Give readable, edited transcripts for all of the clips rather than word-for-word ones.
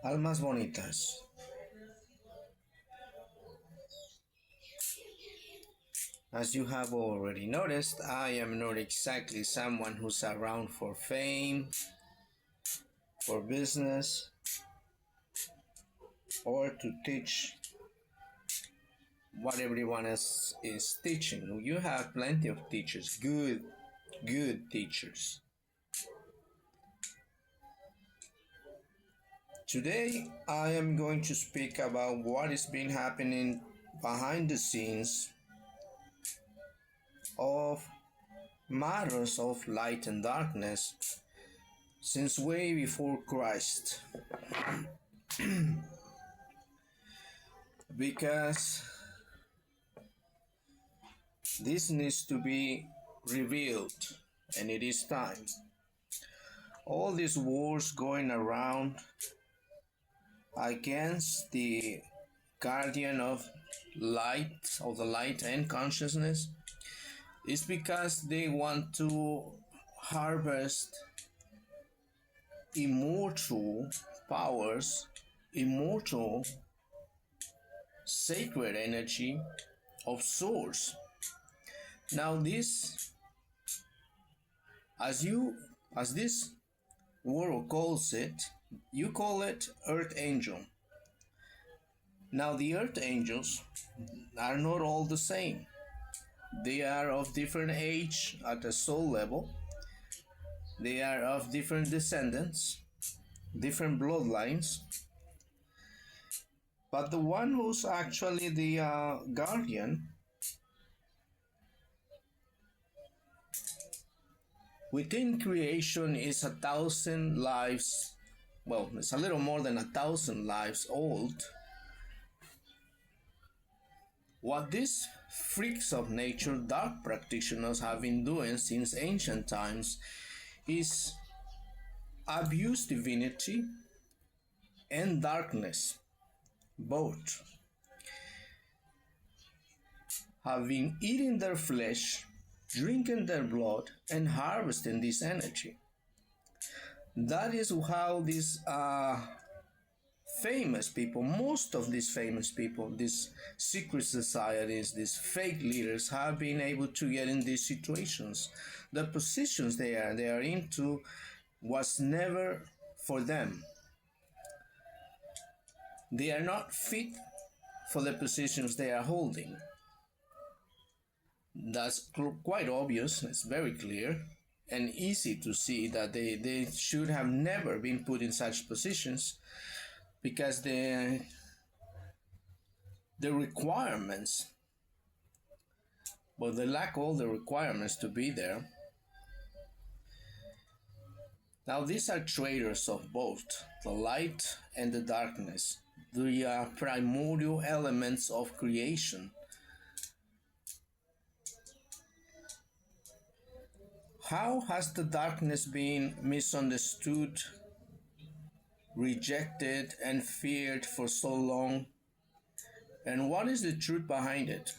Almas bonitas. As you have already noticed, I am not exactly someone who's around for fame, for business, or to teach what everyone else is teaching. You have plenty of teachers, good teachers. Today, I am going to speak about what has been happening behind the scenes of matters of light and darkness since way before Christ. Because this needs to be revealed, and it is time. All these wars going around against the guardian of the light and consciousness is because they want to harvest immortal powers, immortal sacred energy of source. Now this, as this world calls it, you call it earth angel. Now the earth angels are not all the same. They are of different age at the soul level. They are of different descendants, different bloodlines. But the one who's actually the guardian within creation is 1,000 lives, well, it's a little more than 1,000 lives old. What these freaks of nature, dark practitioners, have been doing since ancient times is abuse divinity and darkness. Both have been eating their flesh, drinking their blood, and harvesting this energy. That is how these famous people, most of these famous people, these secret societies, these fake leaders have been able to get in these situations. The positions they are into was never for them. They are not fit for the positions they are holding. That's quite obvious, it's very clear and easy to see that they should have never been put in such positions, because the requirements, they lack all the requirements to be there. Now these are traders of both the light and the darkness, the primordial elements of creation. How has the darkness been misunderstood, rejected, and feared for so long? And what is the truth behind it?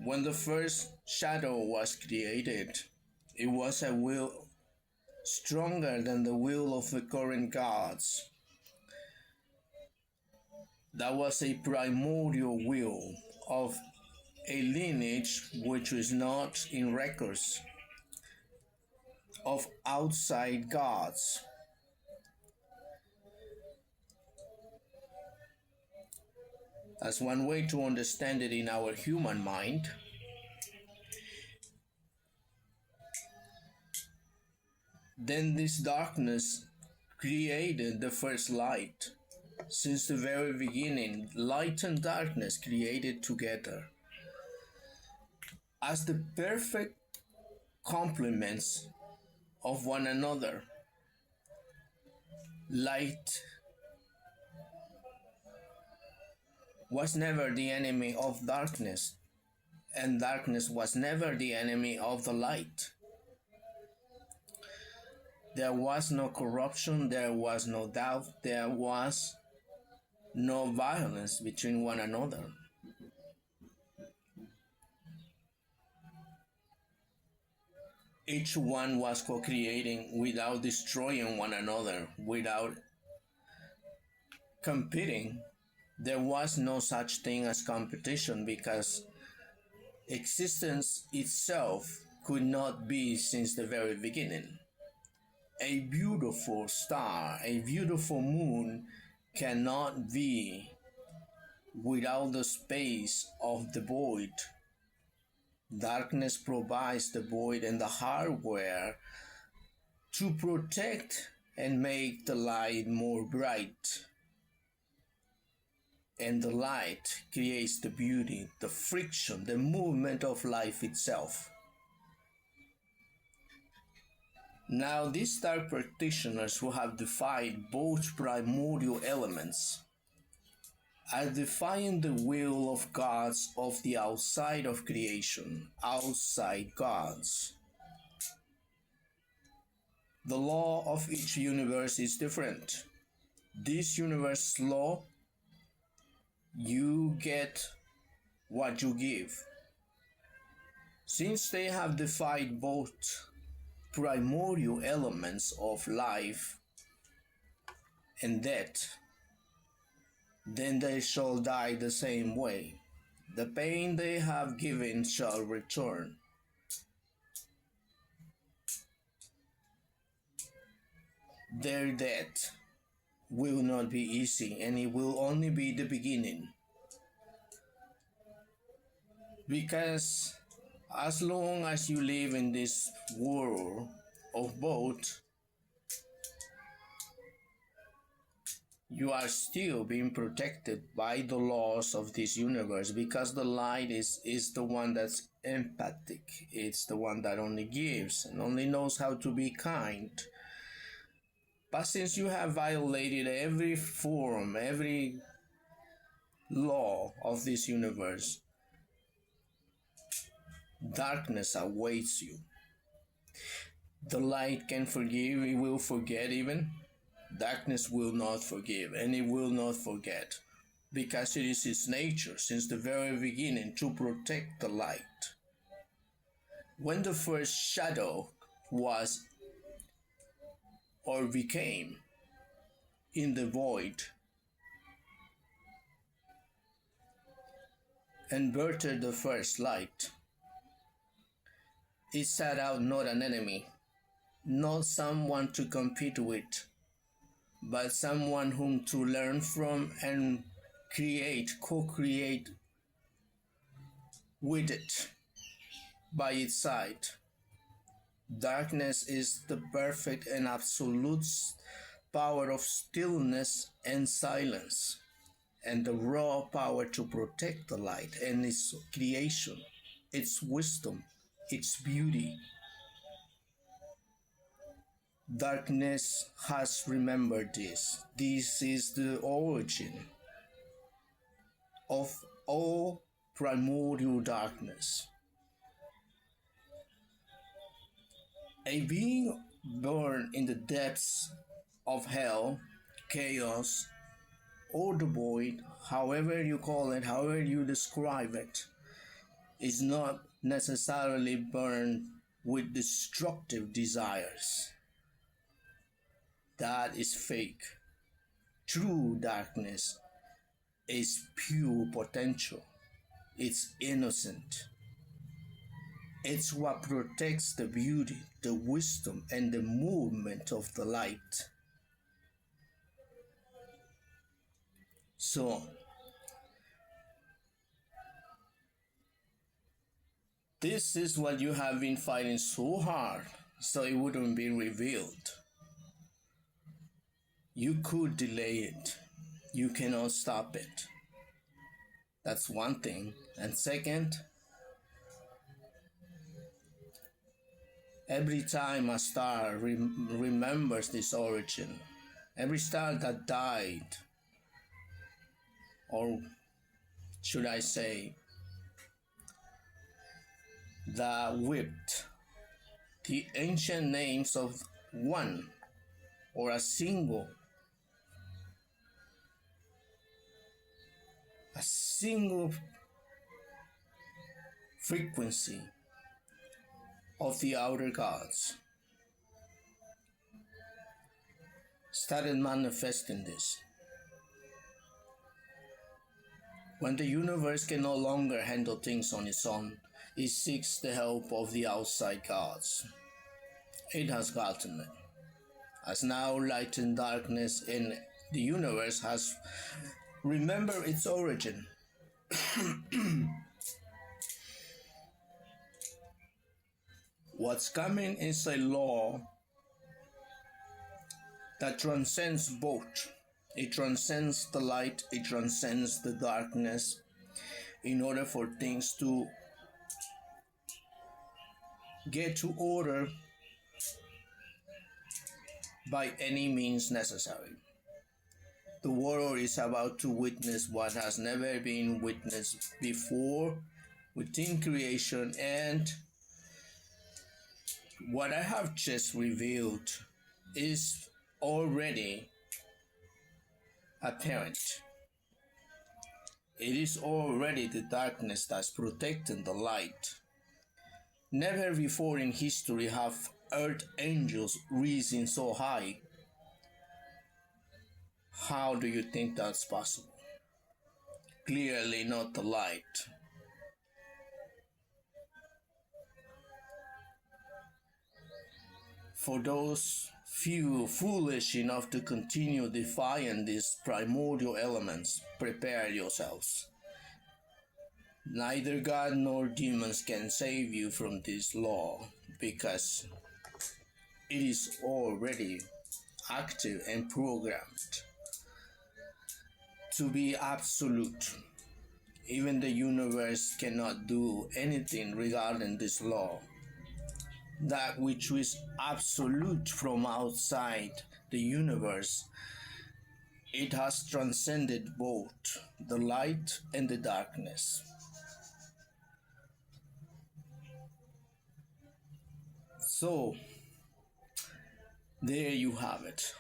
When the first shadow was created, it was a will stronger than the will of the current gods. That was a primordial will of a lineage which is not in records, of outside gods. As one way to understand it in our human mind, then this darkness created the first light. Since the very beginning, light and darkness created together as the perfect complements of one another. Light was never the enemy of darkness, and darkness was never the enemy of the light. There was no corruption, there was no doubt, there was no violence between one another. Each one was co-creating without destroying one another, without competing. There was no such thing as competition because existence itself could not be since the very beginning. A beautiful star, a beautiful moon cannot be without the space of the void. Darkness provides the void and the hardware to protect and make the light more bright. And the light creates the beauty, the friction, the movement of life itself. Now, these dark practitioners who have defied both primordial elements are defying the will of gods of the outside of creation, outside gods. The law of each universe is different. This universe law, you get what you give. Since they have defied both primordial elements of life and death, then they shall die the same way. The pain they have given shall return. Their death will not be easy, and it will only be the beginning. Because as long as you live in this world of both, you are still being protected by the laws of this universe, because the light is the one that's empathic. It's the one that only gives and only knows how to be kind. But since you have violated every form, every law of this universe, darkness awaits you. The light can forgive, it will forget even. Darkness will not forgive, and it will not forget, because it is its nature since the very beginning to protect the light. When the first shadow was or became in the void and birthed the first light, it set out not an enemy, not someone to compete with, but someone whom to learn from and co-create with it by its side. Darkness is the perfect and absolute power of stillness and silence, and the raw power to protect the light and its creation, its wisdom, its beauty. Darkness has remembered this. This is the origin of all primordial darkness. A being born in the depths of hell, chaos, or the void, however you call it, however you describe it, is not necessarily born with destructive desires. That is fake. True darkness is pure potential. It's innocent. It's what protects the beauty, the wisdom, and the movement of the light. So, this is what you have been fighting so hard so it wouldn't be revealed. You could delay it. You cannot stop it. That's one thing. And second, every time a star remembers this origin, every star that died, or should I say, that whipped the ancient names of one or a single frequency of the outer gods started manifesting this. When the universe can no longer handle things on its own, it seeks the help of the outside gods. It has gotten it. As now light and darkness in the universe has remembered its origin. What's coming is a law that transcends both. It transcends the light, it transcends the darkness, in order for things to get to order by any means necessary. The world is about to witness what has never been witnessed before within creation, and what I have just revealed is already apparent. It is already the darkness that's protecting the light. Never before in history have earth angels risen so high. How do you think that's possible? Clearly not the light. For those few foolish enough to continue defying these primordial elements, prepare yourselves. Neither God nor demons can save you from this law, because it is already active and programmed to be absolute. Even the universe cannot do anything regarding this law. That which is absolute from outside the universe, it has transcended both the light and the darkness. So, there you have it.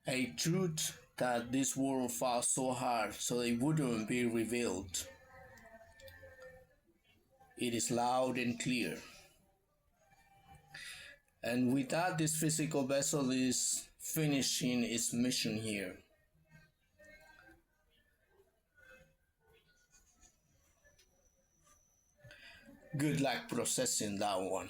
A truth that this world fought so hard so it wouldn't be revealed. It is loud and clear. And with that, this physical vessel is finishing its mission here. Good luck processing that one.